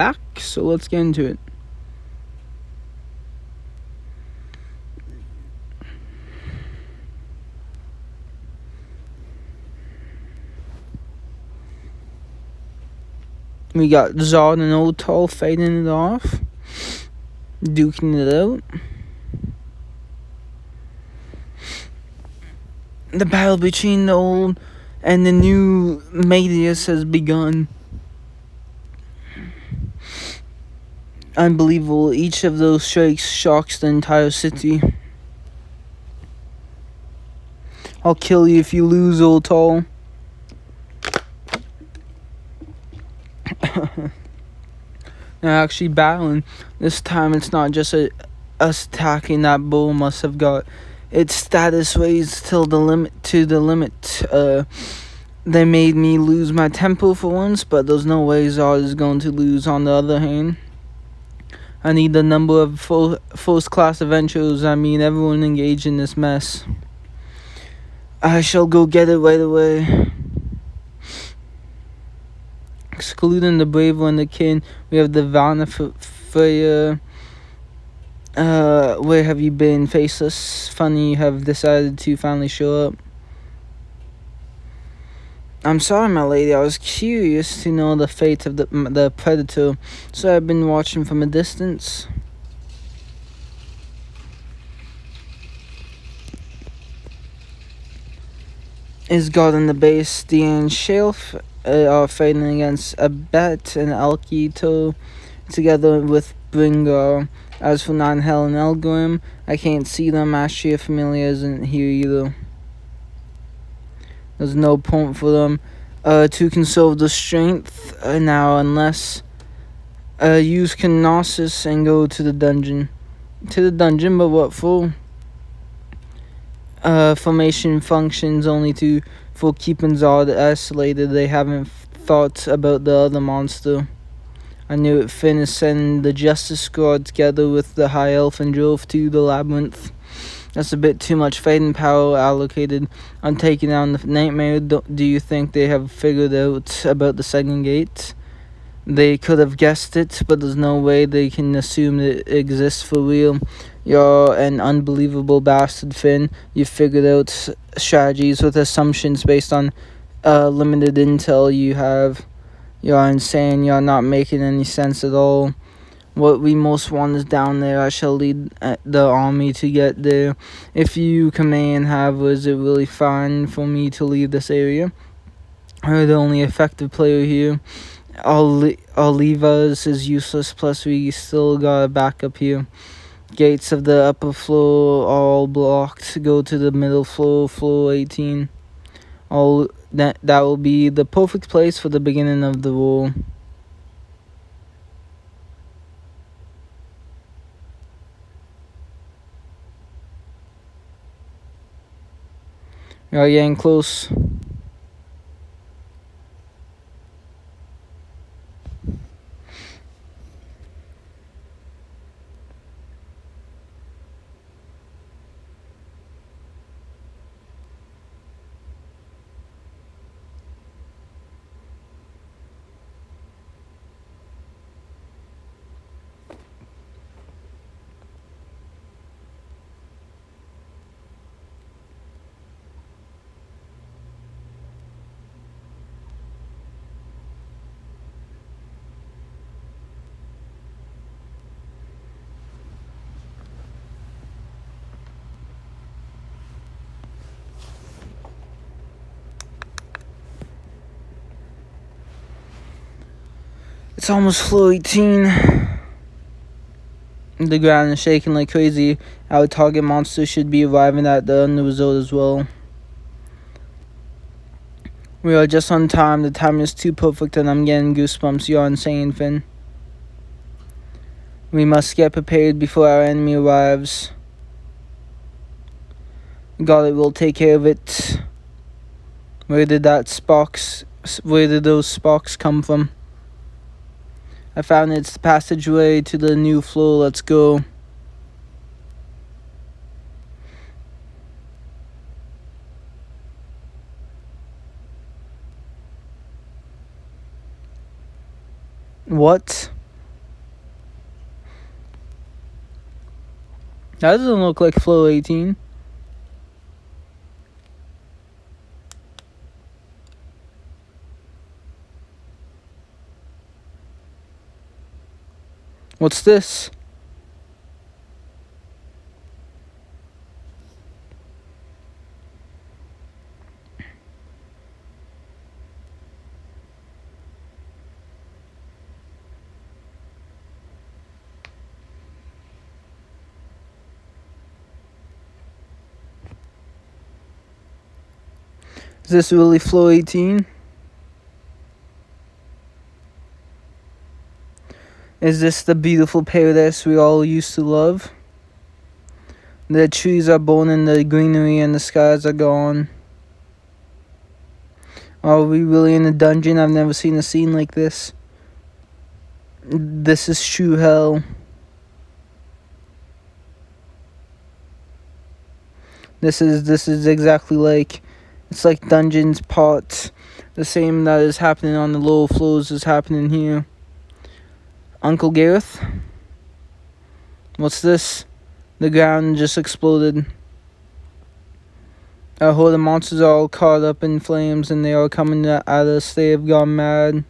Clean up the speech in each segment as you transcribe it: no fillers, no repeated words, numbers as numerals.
back, so let's get into it. We got Zod and Otol fading it off, duking it out. The battle between the old and the new Medius has begun. Unbelievable, each of those strikes shocks the entire city. I'll kill you if you lose, Otol. They're actually battling. This time it's not just us attacking. That bull must have got its status raised till the limit. They made me lose my tempo for once, but there's no way Zod is going to lose. On the other hand, I need the number of first class adventurers. I mean, everyone engaged in this mess. I shall go get it right away. Excluding the brave and the kin, we have the Vanafreya. Where have you been, faceless? Funny you have decided to finally show up. I'm sorry, my lady. I was curious to know the fate of the predator, so I've been watching from a distance. Is God in the base? The and Shelf are fighting against Abet and Alkito, together with Bringar. As for Nanhel and Elgrim, I can't see them. Astria Familia isn't here either. There's no point for them to conserve the strength now, unless use Knossos and go to the dungeon. But what for? Formation functions only for keeping Zod isolated. They haven't thought about the other monster. I knew it. Finn is sending the Justice Squad together with the High Elf and drove to the Labyrinth. That's a bit too much fighting power allocated on taking down the Nightmare. Do you think they have figured out about the second gate? They could have guessed it, but there's no way they can assume it exists for real. You're an unbelievable bastard, Finn. You figured out strategies with assumptions based on limited intel you have. You're insane. You're not making any sense at all. What we most want is down there. I shall lead the army to get there. If you command have, is it really fine for me to leave this area? I'm the only effective player here. I'll leave us is useless, plus we still got a backup here. Gates of the upper floor are all blocked. Go to the middle floor, floor 18. That will be the perfect place for the beginning of the war. We are getting close. It's almost floor 18. The ground is shaking like crazy. Our target monster should be arriving at the end result as well. We are just on time. The time is too perfect and I'm getting goosebumps. You're insane, Finn. We must get prepared before our enemy arrives. God, it will take care of it. Where did those sparks come from? I found it's the passageway to the new floor. Let's go. What? That doesn't look like Flow 18. What's this? Is this really Flow 18? Is this the beautiful paradise we all used to love? The trees are born in the greenery and the skies are gone. Are we really in a dungeon? I've never seen a scene like this. This is true hell. This is exactly like, it's like Dungeons Part. The same that is happening on the lower floors is happening here. Uncle Gareth? What's this? The ground just exploded. A horde of monsters are all caught up in flames and they are coming at us. They have gone mad.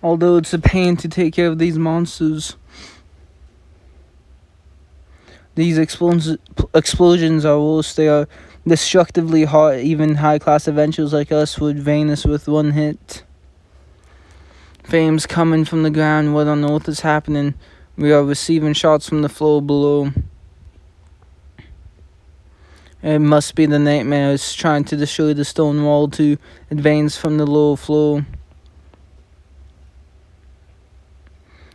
Although it's a pain to take care of these monsters. These explosions are worse. They are destructively hot. Even high-class adventurers like us would vanish with one hit. Flames coming from the ground. What on earth is happening? We are receiving shots from the floor below. It must be the nightmares trying to destroy the stone wall to advance from the lower floor.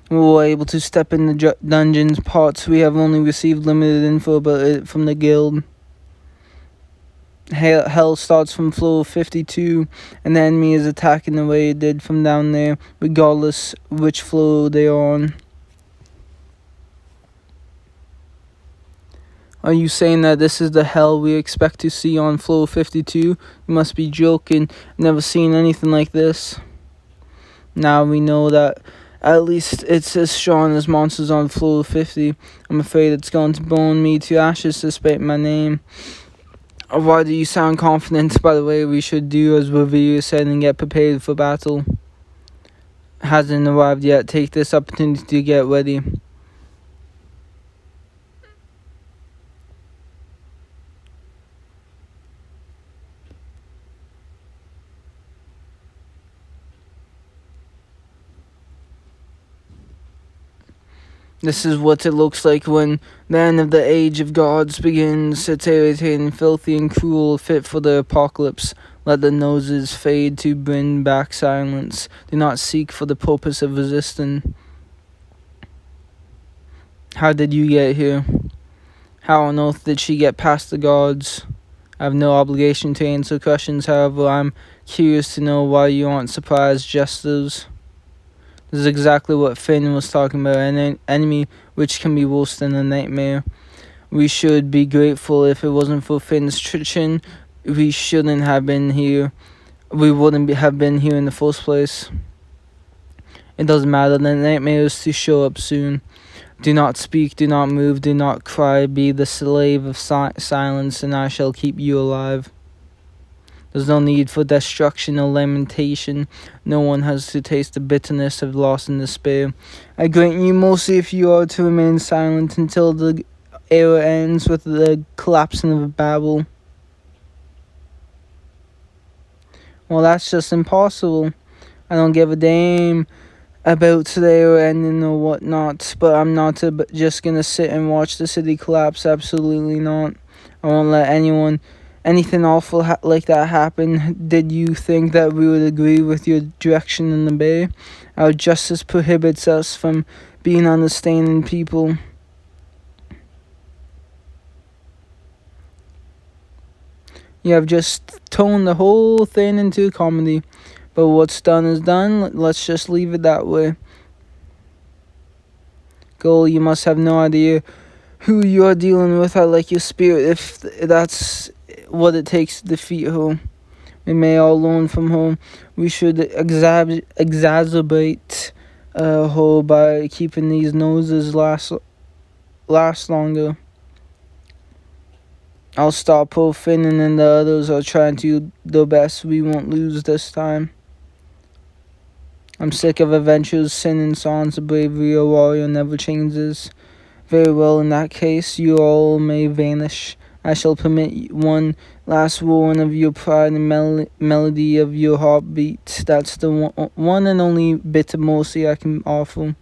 We were able to step in the dungeon's parts. We have only received limited info about it from the guild. Hell starts from floor 52, and the enemy is attacking the way it did from down there, regardless which floor they are on. Are you saying that this is the hell we expect to see on floor 52? You must be joking. Never seen anything like this. Now we know that at least it's as strong as monsters on floor 50. I'm afraid it's going to burn me to ashes despite my name. Why do you sound confident? By the way, we should do as Reverie said and get prepared for battle. Hasn't arrived yet. Take this opportunity to get ready. This is what it looks like when the end of the age of gods begins. It's irritating, filthy, and cruel, fit for the apocalypse. Let the noses fade to bring back silence. Do not seek for the purpose of resisting. How did you get here? How on earth did she get past the gods? I have no obligation to answer questions, however, I'm curious to know why you aren't surprised jesters. This is exactly what Finn was talking about, an enemy which can be worse than a nightmare. We should be grateful. If it wasn't for Finn's treachery, we shouldn't have been here. We wouldn't have been here in the first place. It doesn't matter, the nightmare is to show up soon. Do not speak, do not move, do not cry. Be the slave of silence, and I shall keep you alive. There's no need for destruction or lamentation. No one has to taste the bitterness of loss and despair. I grant you mercy if you are to remain silent until the era ends with the collapsing of Babel. Well, that's just impossible. I don't give a damn about today or ending or whatnot, but I'm not just gonna sit and watch the city collapse. Absolutely not. I won't let anything awful like that happen. Did you think that we would agree with your direction in the bay? Our justice prohibits us from being understanding people. You have just toned the whole thing into a comedy. But what's done is done. Let's just leave it that way. Girl, you must have no idea who you are dealing with. I like your spirit if that's what it takes to defeat her. We may all learn from her. We should exacerbate her by keeping these noses last longer. I'll stop her. Finn and the others are trying to do their best. We won't lose this time. I'm sick of adventures, sin and songs of bravery. A warrior never changes. Very well, in that case, you all may vanish. I shall permit one last warning of your pride and melody of your heartbeat. That's the one and only bit of mercy I can offer.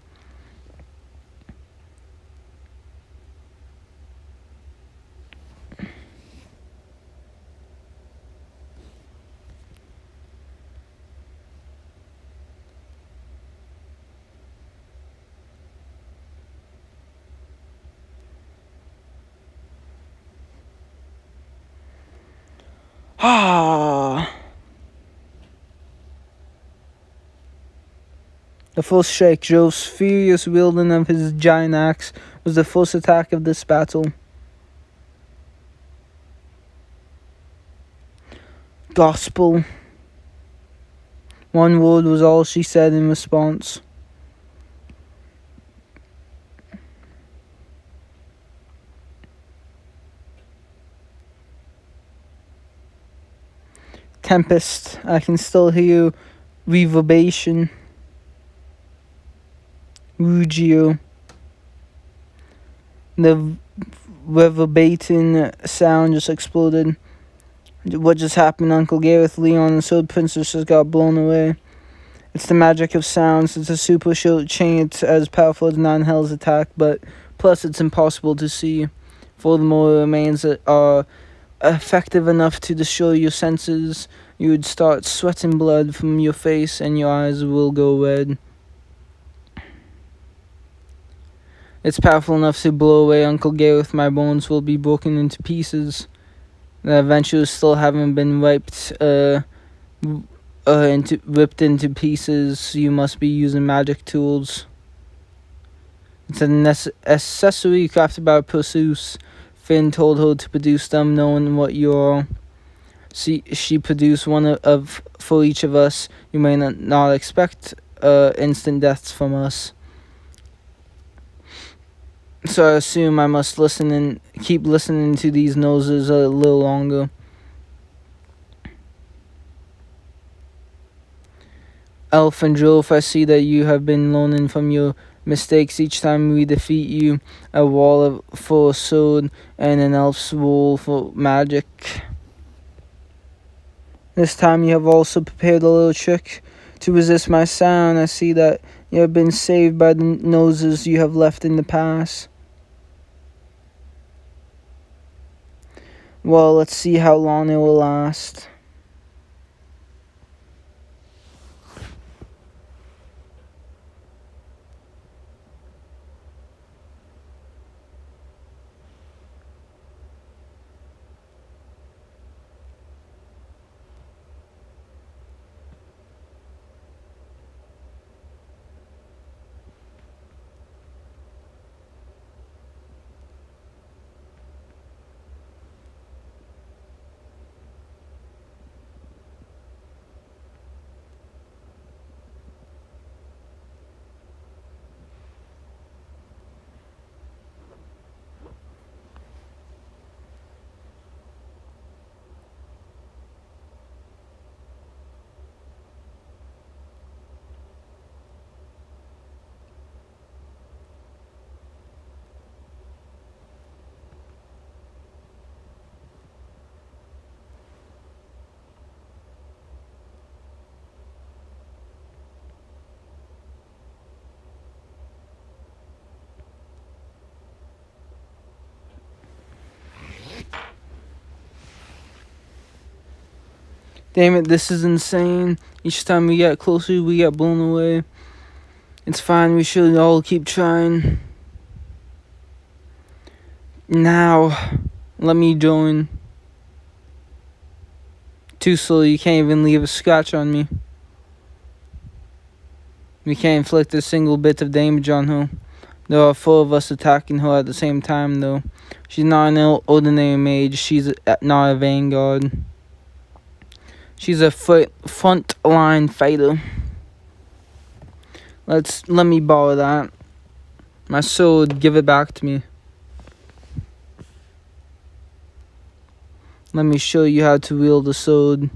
Ah! The first strike, Jove's furious wielding of his giant axe, was the first attack of this battle. Gospel. One word was all she said in response. Tempest. I can still hear reverberation. Rugio. The reverberating sound just exploded. What just happened? Uncle Gareth, Leon, and Sword Princess just got blown away. It's the magic of sounds. It's a super short chain. It's as powerful as Nine Hells attack, but plus it's impossible to see. Furthermore, it remains that are effective enough to destroy your senses. You would start sweating blood from your face and your eyes will go red. It's powerful enough to blow away Uncle Gareth. My bones will be broken into pieces. The adventures still haven't been ripped into pieces. You must be using magic tools. It's an accessory crafted by Perseus. Finn told her to produce them, knowing what you are. She produced one of for each of us. You may not expect instant deaths from us. So I assume I must keep listening to these noses a little longer. Elf and Jolf, I see that you have been learning from your mistakes. Each time we defeat you, a wall for a sword and an elf's wall for magic. This time you have also prepared a little trick to resist my sound. I see that you have been saved by the noses you have left in the past. Well, let's see how long it will last. Damn it, this is insane. Each time we get closer, we get blown away. It's fine, we should all keep trying. Now, let me join. Too slow, you can't even leave a scratch on me. We can't inflict a single bit of damage on her. There are four of us attacking her at the same time, though. She's not an ordinary mage, she's not a vanguard. She's a front line fighter. Let me borrow that. My sword, give it back to me. Let me show you how to wield a sword.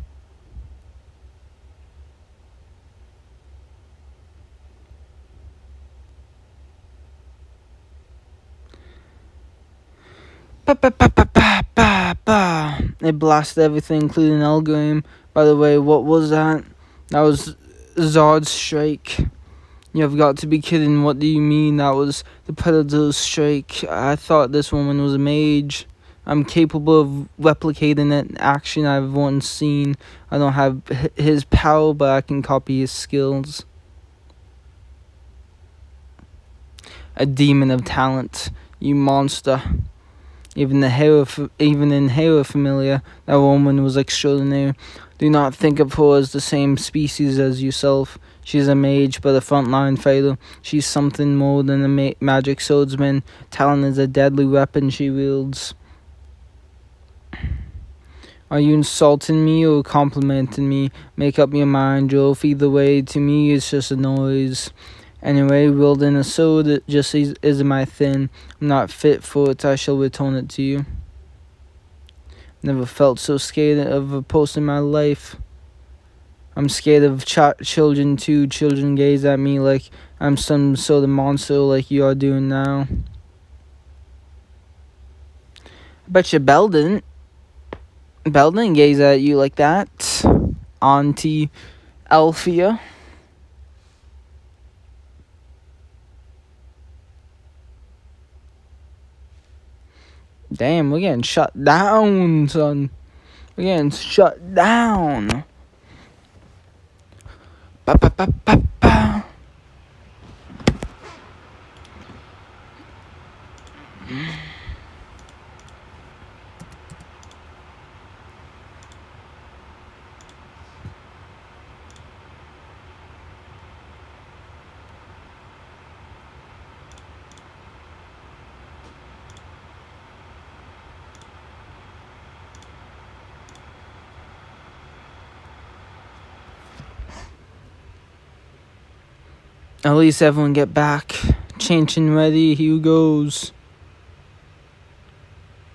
Ba, ba, ba, ba, ba, ba, ba. It blasted everything, including Elgrim. By the way, what was that? That was Zard's strike. You have got to be kidding. What do you mean that was the Predator's strike? I thought this woman was a mage. I'm capable of replicating an action I've once seen. I don't have his power, but I can copy his skills. A demon of talent, you monster. Even in Hero Familiar, that woman was extraordinary. Do not think of her as the same species as yourself. She's a mage, but a frontline fighter. She's something more than a magic swordsman. Talent is a deadly weapon she wields. Are you insulting me or complimenting me? Make up your mind, Jolf. Either way, to me, it's just a noise. Anyway, wielding a sword just isn't my thing. I'm not fit for it. I shall return it to you. Never felt so scared of a post in my life. I'm scared of children too. Children gaze at me like I'm some sort of monster like you are doing now. I bet you Belle didn't gaze at you like that, Auntie Alfia. Damn, we're getting shut down, son. We're getting shut down. Ba, ba, ba, ba, ba. At least everyone get back. Changing ready, here goes.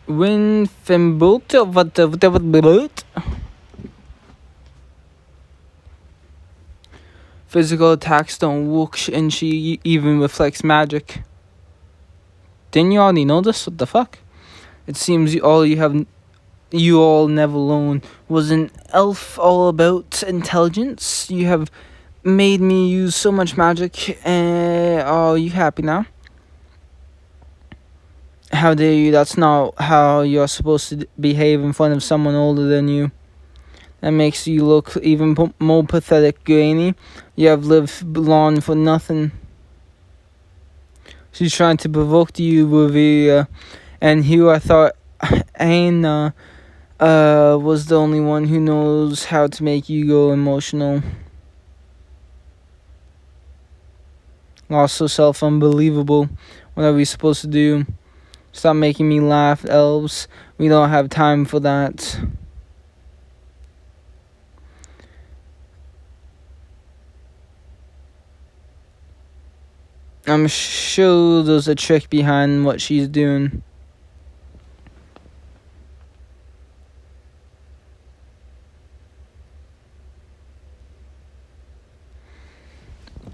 Win Fimbolt, what? Physical attacks don't work, and she even reflects magic. Didn't you already know this? What the fuck? It seems you all never learned. Was an elf all about intelligence? You have made me use so much magic. Are you happy now? How dare you? That's not how you're supposed to behave in front of someone older than you. That makes you look even more pathetic, Granny. You have lived long for nothing. She's trying to provoke you, Revere. And here I thought Anna was the only one who knows how to make you go emotional. Lost herself, unbelievable. What are we supposed to do? Stop making me laugh, elves. We don't have time for that. I'm sure there's a trick behind what she's doing.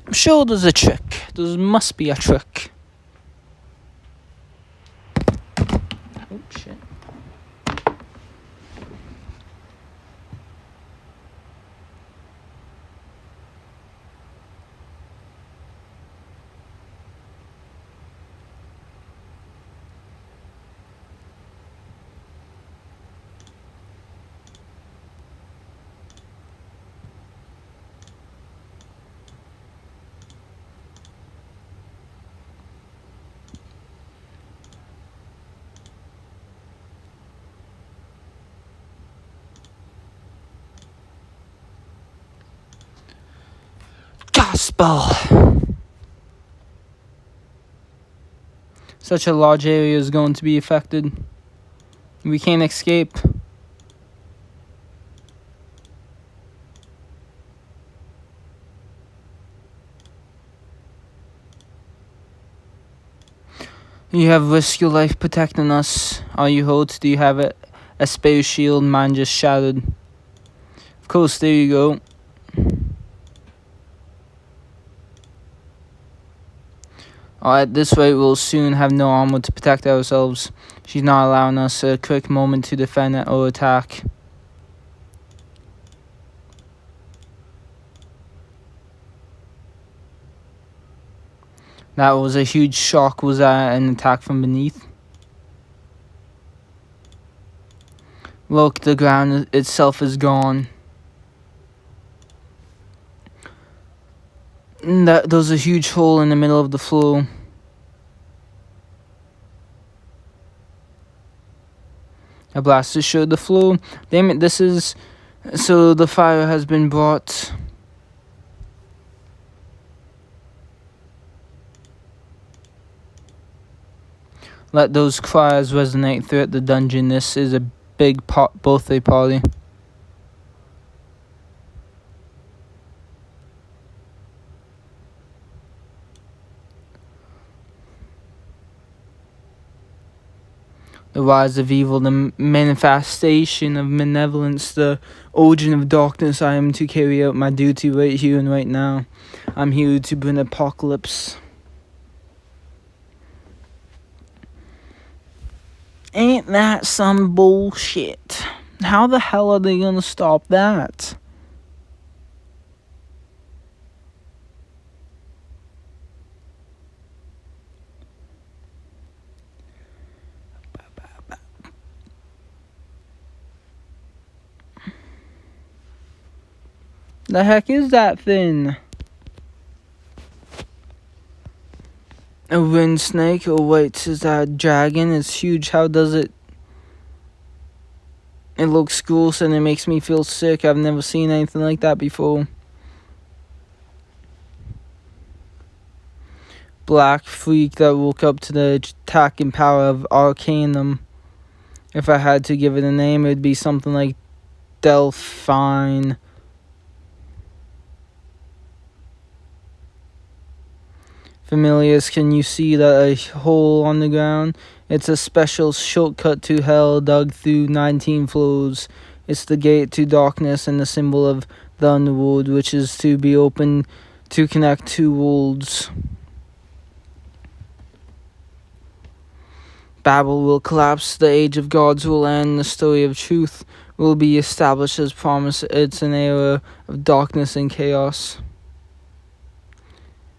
I'm sure there's a trick. There must be a trick. Oh, shit. Oh. Such a large area is going to be affected. We can't escape. You have risked your life protecting us. Are you hurt? Do you have a space shield? Mine just shattered. Of course, there you go. At this rate, we'll soon have no armor to protect ourselves. She's not allowing us a quick moment to defend or attack. That was a huge shock. Was that an attack from beneath? Look, the ground itself is gone. There's a huge hole in the middle of the floor. A blaster showed the floor. Damn it, this is... So the fire has been brought. Let those cries resonate throughout the dungeon. This is a big birthday party. The rise of evil, the manifestation of malevolence, the origin of darkness. I am to carry out my duty right here and right now. I'm here to bring apocalypse. Ain't that some bullshit? How the hell are they gonna stop that? The heck is that thing? A wind snake? Oh wait, is that a dragon? It's huge. How does it... It looks gross and it makes me feel sick. I've never seen anything like that before. Black freak that woke up to the attacking power of Arcanum. If I had to give it a name, it would be something like Delphine. Familiars, can you see that a hole on the ground? It's a special shortcut to hell dug through 19 floors. It's the gate to darkness and the symbol of the underworld, which is to be open to connect two worlds. Babel will collapse, the age of gods will end, the story of truth will be established as promised. It's an era of darkness and chaos.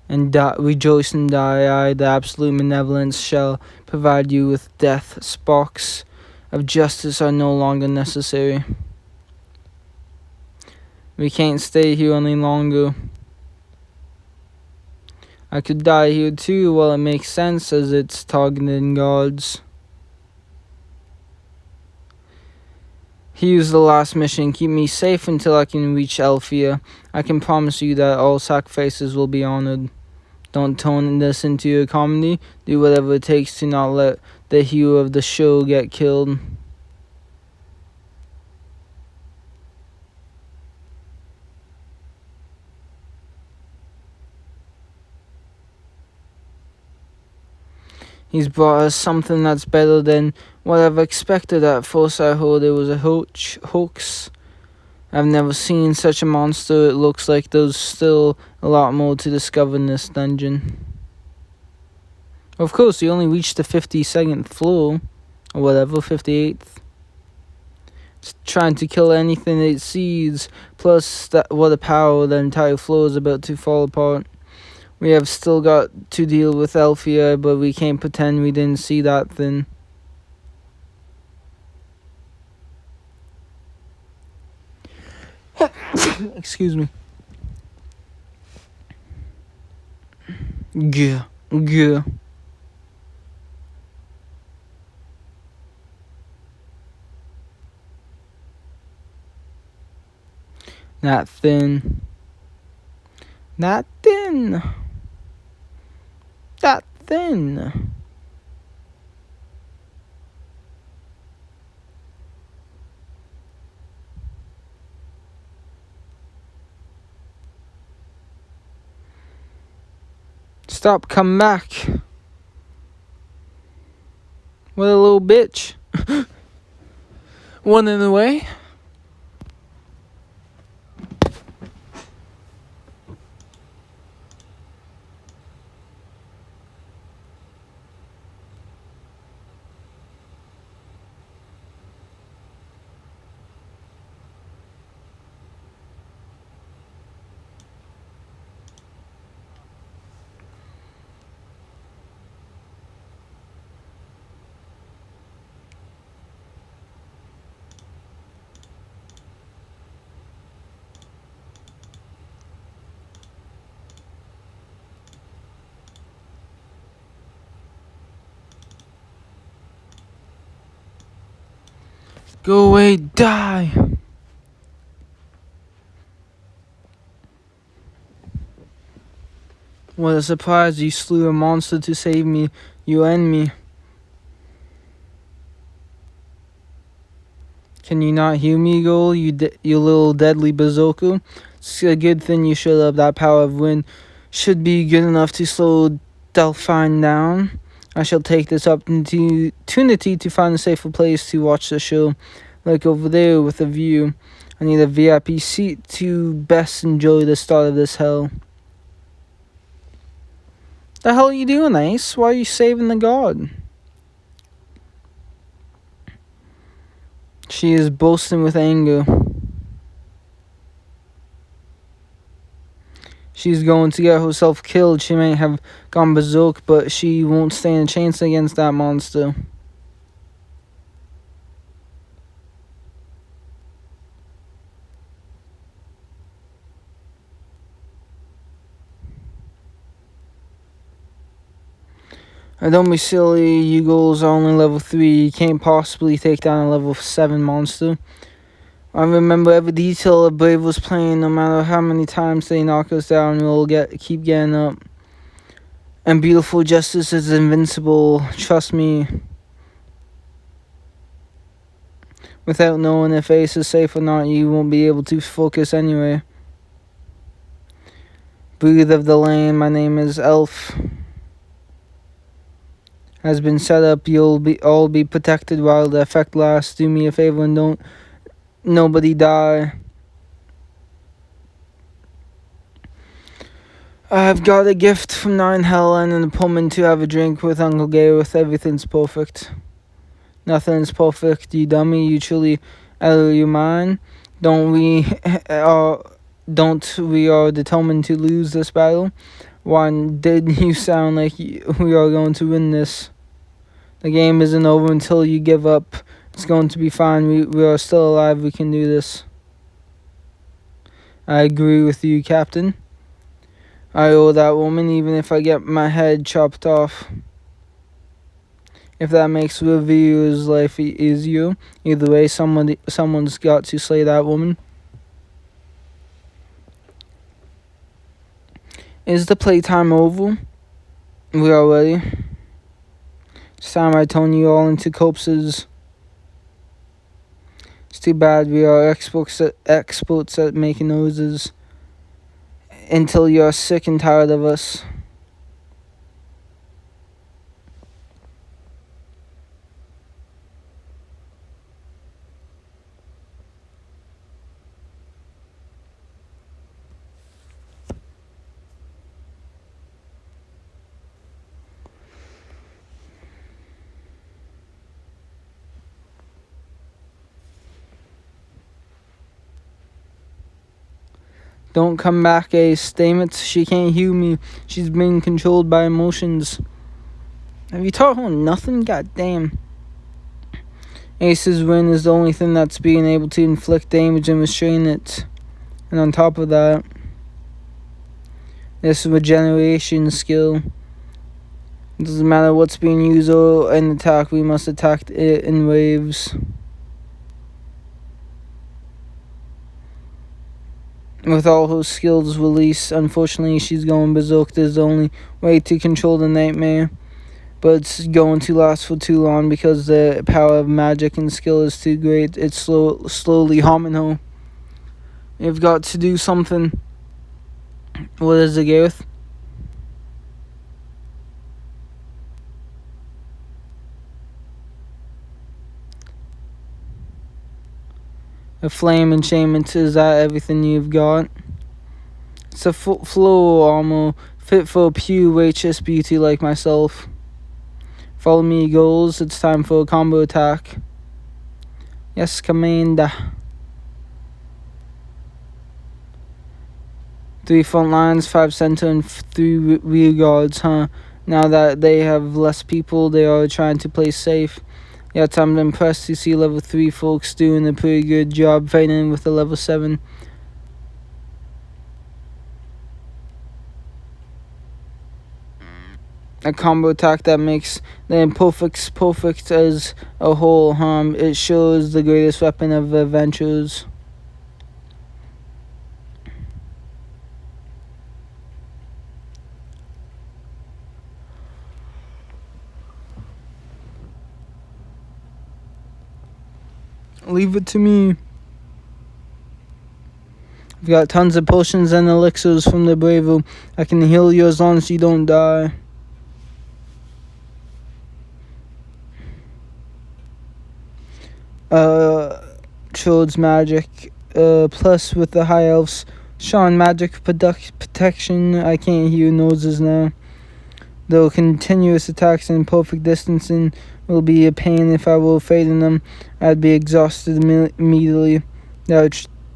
And rejoice and die, the absolute benevolence shall provide you with death. Sparks of justice are no longer necessary. We can't stay here any longer. I could die here too. Well, it makes sense as it's targeting gods. Here's the last mission. Keep me safe until I can reach Alfea. I can promise you that all sacrifices will be honored. Don't turn this into a comedy. Do whatever it takes to not let the hero of the show get killed. He's brought us something that's better than what I've expected. At first I heard it was a hoax. I've never seen such a monster. It looks like there's still a lot more to discover in this dungeon. Of course, you only reached the 52nd floor. Or whatever, 58th. It's trying to kill anything it sees. Plus, what a power, the entire floor is about to fall apart. We have still got to deal with Alfea, but we can't pretend we didn't see that thing. Excuse me. Yeah. That thing. thin. That thin. Stop, come back. What a little bitch. Running away. Go away, die. What a surprise, you slew a monster to save me, you and me. Can you not hear me, Goal, you little deadly bazooka? It's a good thing you showed up. That power of wind should be good enough to slow Delphine down. I shall take this opportunity to find a safer place to watch the show, like over there with a view. I need a VIP seat to best enjoy the start of this hell. The hell are you doing, Ace? Why are you saving the god? She is boasting with anger. She's going to get herself killed. She may have gone berserk, but she won't stand a chance against that monster. Don't be silly, you girls are only level 3. You can't possibly take down a level 7 monster. I remember every detail of Brave was playing. No matter how many times they knock us down, we'll keep getting up. And Beautiful Justice is invincible, trust me. Without knowing if Ace is safe or not, you won't be able to focus anyway. Breathe of the Lane, my name is Elf. Has been set up. You'll all be protected while the effect lasts. Do me a favor and don't nobody die. I've got a gift from Nine Hell and an appointment to have a drink with Uncle Gareth. Everything's perfect. Nothing's perfect, you dummy. You truly out of your mind. Don't we are determined to lose this battle? Why did you sound like we are going to win this? The game isn't over until you give up. It's going to be fine. We are still alive. We can do this. I agree with you, Captain. I owe that woman, even if I get my head chopped off. If that makes Review's life easier. Either way, someone's got to slay that woman. Is the playtime over? We are ready. It's time I turn you all into corpses. It's too bad we are experts at making noises. Until you're sick and tired of us. Don't come back, Ace. Damn it, she can't hear me. She's being controlled by emotions. Have you taught her nothing? God damn. Ace's win is the only thing that's being able to inflict damage and restrain it. And on top of that, this regeneration skill. It doesn't matter what's being used or an attack, we must attack it in waves. With all her skills released, unfortunately, she's going berserk. There's the only way to control the nightmare. But it's going to last for too long because the power of magic and skill is too great. It's slowly harming her. You've got to do something. What is it, Gareth? A flame enchantment, is that everything you've got? It's a flow armor fit for a pure righteous beauty like myself. Follow me, goals. It's time for a combo attack. Yes, Commander. 3 front lines, 5 center, and 3 rear guards, huh? Now that they have less people, they are trying to play safe. Yet I'm impressed to see level 3 folks doing a pretty good job fighting with the level 7. A combo attack that makes the imperfects perfect as a whole, huh? It shows the greatest weapon of adventures. Leave it to me. I've got tons of potions and elixirs from the Bravo. I can heal you as long as you don't die. Child's magic. Plus with the high elves. Sean magic protection. I can't hear noses now. Though continuous attacks and perfect distancing will be a pain if I were fading them. I'd be exhausted immediately. Now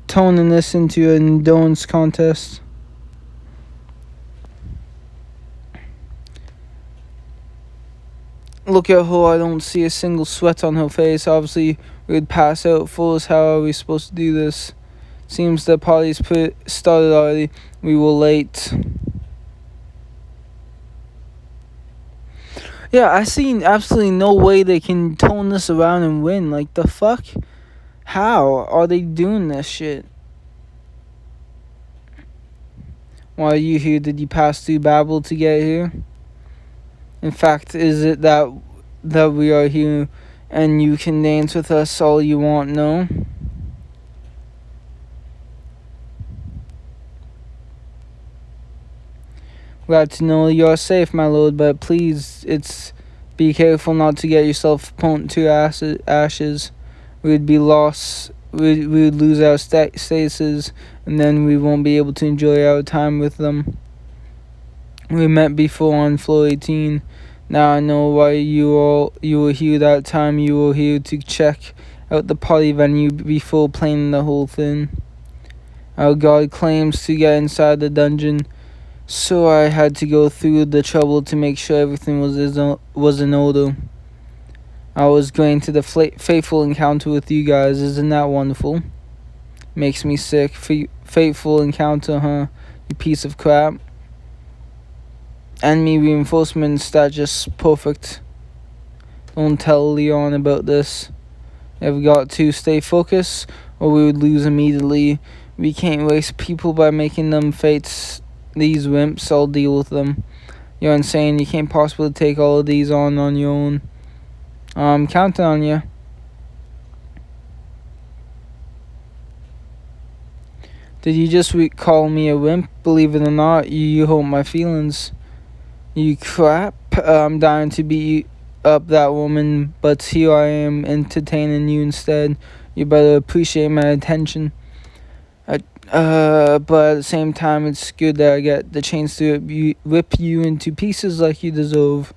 toning this into an endurance contest. Look at her, I don't see a single sweat on her face. Obviously, we'd pass out fools. How are we supposed to do this? Seems the party's started already. We were late. Yeah, I see absolutely no way they can tone this around and win. Like, the fuck? How are they doing this shit? Why are you here? Did you pass through Babel to get here? In fact, is it that we are here and you can dance with us all you want? No? Glad to know you are safe, my lord, but please, be careful not to get yourself burnt to ashes. We'd be lost. We'd lose our statuses, and then we won't be able to enjoy our time with them. We met before on floor 18. Now I know why you were here that time. You were here to check out the party venue before planning the whole thing. Our god claims to get inside the dungeon, so I had to go through the trouble to make sure everything was in order. I was going to the fateful encounter with you guys. Isn't that wonderful? Makes me sick. Fateful encounter, huh? You piece of crap. Enemy reinforcements, that just perfect. Don't tell Leon about this. I've got to stay focused or we would lose immediately. We can't waste people by making them fight these wimps. I'll deal with them. You're insane. You can't possibly take all of these on your own. I'm counting on you. Did you just call me a wimp? Believe it or not, you hurt my feelings. You crap. I'm dying to beat up that woman, but here I am entertaining you instead. You better appreciate my attention. But at the same time, it's good that I get the chance to rip you into pieces like you deserve.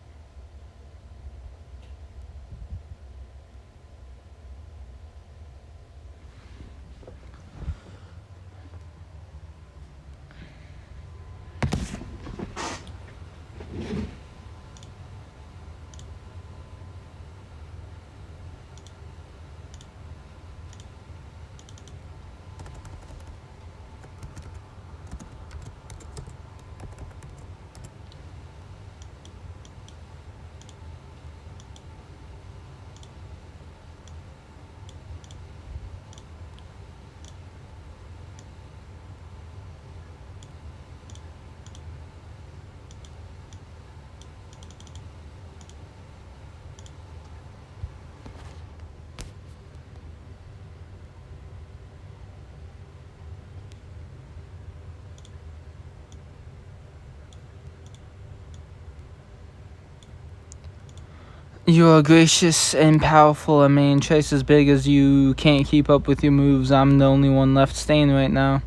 You are gracious and powerful. I mean, twice as big as you can't keep up with your moves. I'm the only one left standing right now.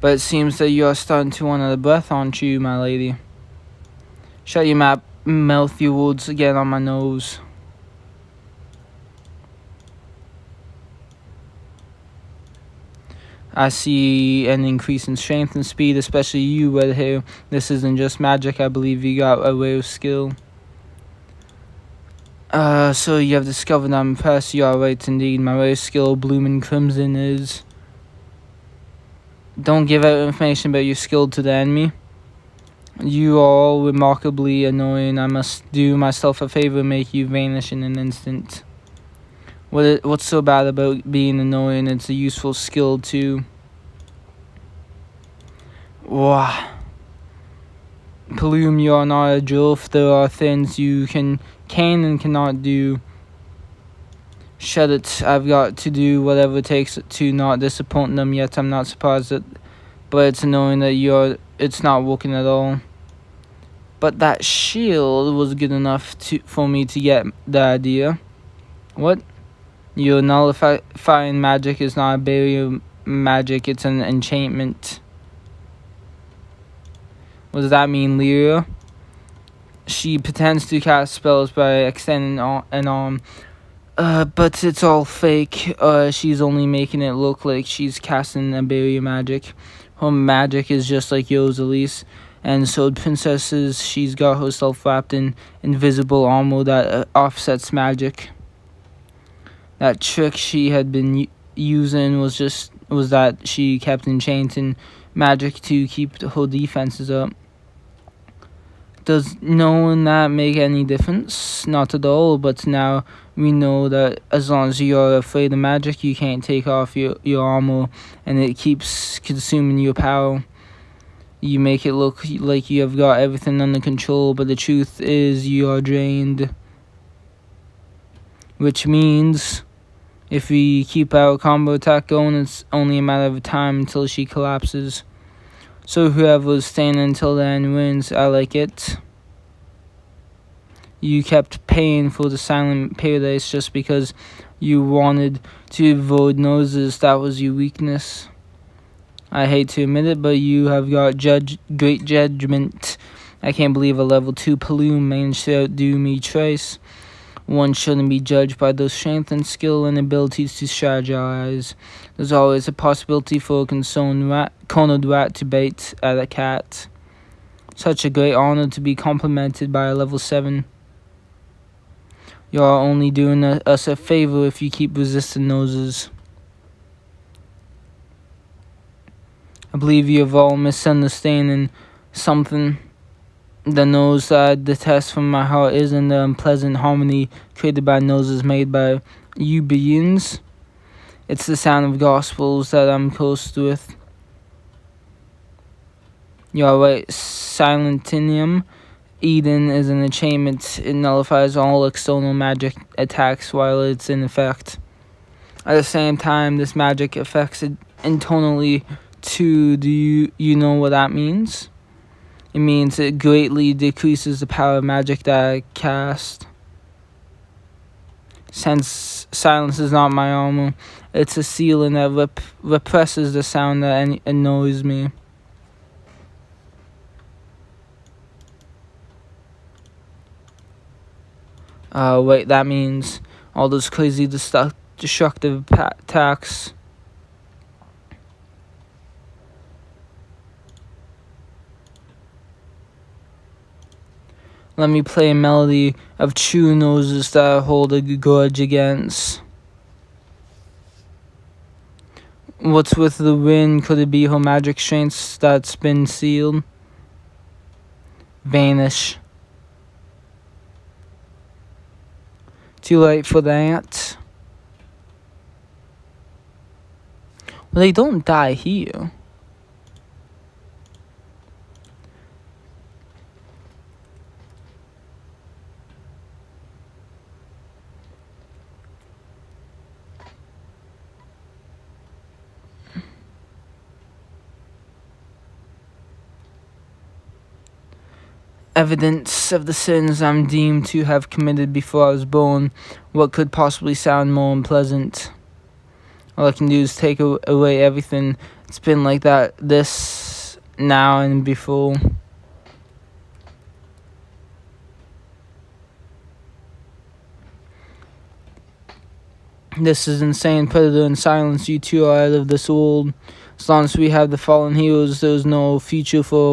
But it seems that you are starting to run out of breath, aren't you, my lady? Shut your mouth, you words again on my nose. I see an increase in strength and speed, especially you, red hair. This isn't just magic, I believe you got a rare skill. So you have discovered I'm impressed. You are right indeed. My rare skill, Blooming Crimson, is... Don't give out information about your skill to the enemy. You are all remarkably annoying. I must do myself a favor and make you vanish in an instant. What's so bad about being annoying? It's a useful skill too. Wow. Plume, you are not a Jilf. There are things you can and cannot do. Shut it. I've got to do whatever it takes to not disappoint them, yet I'm not surprised that, but it's annoying that it's not working at all. But that shield was good enough for me to get the idea. What? Your nullifying magic is not a barrier magic, it's an enchantment. What does that mean, Lyra? She pretends to cast spells by extending an arm. But it's all fake. She's only making it look like she's casting a barrier magic. Her magic is just like yours, Elise. And so princesses, she's got herself wrapped in invisible armor that offsets magic. That trick she had been using was that she kept enchanting magic to keep her defenses up. Does knowing that make any difference? Not at all, but now we know that as long as you're afraid of magic, you can't take off your armor, and it keeps consuming your power. You make it look like you have got everything under control, but the truth is you are drained. Which means, if we keep our combo attack going, it's only a matter of time until she collapses. So whoever's staying until the end wins. I like it. You kept paying for the silent paradise just because you wanted to avoid noses. That was your weakness. I hate to admit it, but you have got great judgment. I can't believe a level 2 Plume managed to outdo me twice. One shouldn't be judged by their strength and skill and abilities to strategize. There's always a possibility for a cornered rat to bait at a cat. Such a great honor to be complimented by a level 7. You're only doing us a favor if you keep resisting noses. I believe you have all misunderstanding something. The nose that I detest from my heart isn't the unpleasant harmony created by noses made by you beings. It's the sound of gospels that I'm cursed with. You're right, Silentinium. Eden is an enchantment. It nullifies all external magic attacks while it's in effect. At the same time, this magic affects it internally too. Do you know what that means? It means it greatly decreases the power of magic that I cast. Since silence is not my armor, it's a ceiling that represses the sound that annoys me. Wait, that means all those crazy destructive attacks. Let me play a melody of true noses that I hold a grudge against. What's with the wind? Could it be her magic strength that's been sealed? Vanish. Too late for that. Well, they don't die here. evidence of the sins I'm deemed to have committed before I was born. What could possibly sound more unpleasant? All I can do is take away everything. It's been like that this now and before. This is insane. Predator and Silence, you two are out of this world. As long as we have the fallen heroes, there's no future for